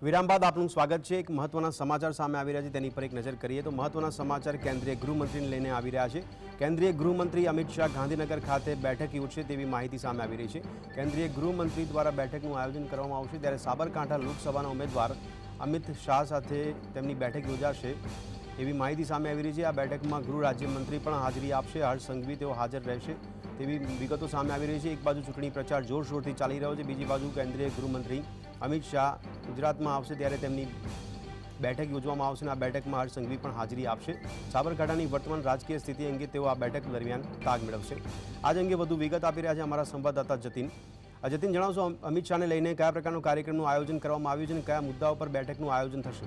વિરામ બાદ આપનું સ્વાગત છે। એક મહત્વના સમાચાર સામે આવી રહ્યા છે, તેની પર એક નજર કરીએ તો મહત્વના સમાચાર કેન્દ્રીય ગૃહમંત્રીને લઈને આવી રહ્યા છે। કેન્દ્રીય ગૃહમંત્રી અમિત શાહ ગાંધીનગર ખાતે બેઠક યોજશે તેવી માહિતી સામે આવી રહી છે। કેન્દ્રીય ગૃહમંત્રી દ્વારા બેઠકનું આયોજન કરવામાં આવશે, ત્યારે સાબરકાંઠા લોકસભાના ઉમેદવાર અમિત શાહ સાથે તેમની બેઠક યોજાશે એવી માહિતી સામે આવી રહી છે। આ બેઠકમાં ગૃહ રાજ્યમંત્રી પણ હાજરી આપશે। હર્ષ સંઘવી તેઓ હાજર રહેશે તેવી વિગતો સામે આવી રહી છે। એક બાજુ ચૂંટણી પ્રચાર જોરશોરથી ચાલી રહ્યો છે, બીજી બાજુ કેન્દ્રીય ગૃહમંત્રી અમિત શાહ ગુજરાતમાં આવશે ત્યારે તેમની બેઠક યોજવામાં આવશે અને આ બેઠકમાં હર્ષ સંઘવી પણ હાજરી આપશે। સાબરકાંઠાની વર્તમાન રાજકીય સ્થિતિ અંગે તેઓ આ બેઠક દરમિયાન તાગ મેળવશે। આજ અંગે વધુ વિગત આપી રહ્યા છે અમારા સંવાદદાતા જતીન। જતીન, જણાવશો અમિત શાહને લઈને કયા પ્રકારનું કાર્યક્રમનું આયોજન કરવામાં આવ્યું છે અને કયા મુદ્દાઓ પર બેઠકનું આયોજન થશે?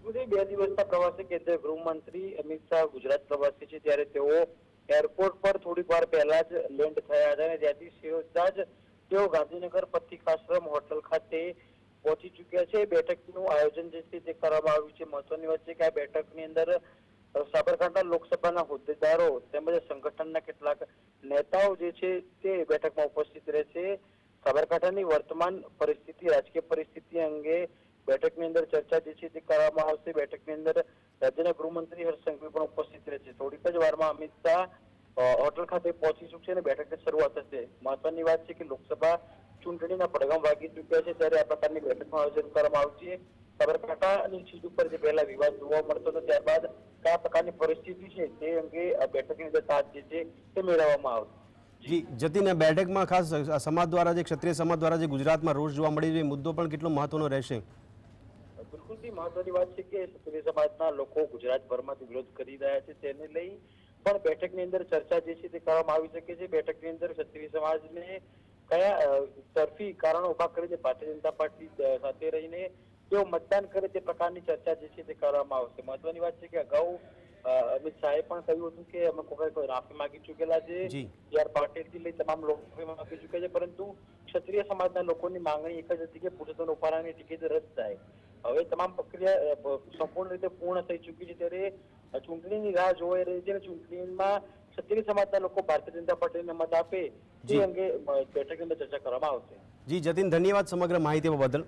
2 દિવસના પ્રવાસે કેન્દ્રીય ગૃહમંત્રી અમિત શાહ ગુજરાત પ્રવાસી છે, ત્યારે તેઓ એરપોર્ટ પર થોડીક વાર પહેલા જ લેન્ડ થયા હતા અને ત્યાંથી સીધા જ તેઓ ગાંધીનગર પથિકાશ્રમ હોટલ ખાતે પહોંચી ચૂક્યા છે। બેઠકનું આયોજન જે છે તે કરવામાં આવ્યું છે। મહત્વની વાત છે કે આ બેઠકની અંદર સાબરકાંઠા લોકસભાના હોદ્દેદારો તેમજ સંગઠનના કેટલાક નેતાઓ જે છે તે બેઠકમાં ઉપસ્થિત રહેશે। સાબરકાંઠાની વર્તમાન પરિસ્થિતિ, રાજકીય પરિસ્થિતિ અંગે બેઠકની અંદર ચર્ચા જે છે તે કરવામાં આવશે। બેઠકની અંદર રાજ્યના ગૃહમંત્રી હર્ષ સંઘવી પણ ઉપસ્થિત રહેશે। થોડીક જ વારમાં અમિત શાહ હોટલ ખાતે પહોંચી ચૂકશે અને બેઠકની શરૂઆત થશે। મહત્વની વાત છે કે લોકસભા ચૂંટણીના પડઘમ વાગી ચૂક્યા છે, ત્યારે આ પ્રકારની બેઠકનું આયોજન કરવામાં આવશે। સાબરકાંઠાની સીટ ઉપર જે પહેલા વિવાદ જોવા મળતો હતો, ત્યારબાદ કયા પ્રકારની પરિસ્થિતિ છે તે અંગે આ બેઠકની અંદર તાજ જે છે તે મેળવવામાં આવશે। જી જતીન, બેઠકમાં ખાસ સમાજ દ્વારા જે ક્ષત્રિય સમાજ દ્વારા જે ગુજરાતમાં રોષ જોવા મળી રહ્યો, એ મુદ્દો પણ કેટલો મહત્વનો રહેશે? બિલકુલથી મહત્વની વાત છે કે ક્ષત્રિય સમાજના લોકો ગુજરાતભરમાંથી વિરોધ કરી રહ્યા છે, તેને લઈ પણ બેઠકની અંદર ચર્ચા જે છે તે કરવામાં આવી શકે છે। બેઠકની અંદર ક્ષત્રિય સમાજને કયા તરફી કારણો ઉભા કરે છે, ભારતીય જનતા પાર્ટી સાથે રહીને તેઓ મતદાન કરે તે પ્રકારની ચર્ચા જે છે તે કરવામાં આવશે। મહત્વની વાત છે કે અગાઉ અમિત શાહે પણ કહ્યું હતું કે અમે કોઈ રાફી માગી ચૂકેલા છે, જી આર પાટીલથી લઈ તમામ લોકો માગી ચૂક્યા છે, પરંતુ ક્ષત્રિય સમાજના લોકોની માંગણી એક જ હતી કે પુરુષોત્તમ રૂપાલાની ટિકિટ રદ થાય। હવે તમામ પ્રક્રિયા સંપૂર્ણ રીતે પૂર્ણ થઈ ચૂકી છે, ત્યારે ચૂંટણીની રાહ જોવાઈ રહી છે અને ચૂંટણીમાં ક્ષત્રિય સમાજના લોકો ભારતીય જનતા પાર્ટીને મત આપે તે અંગે બેઠકની અંદર ચર્ચા કરવામાં આવશે। જી જતીન, ધન્યવાદ સમગ્ર માહિતી બદલ।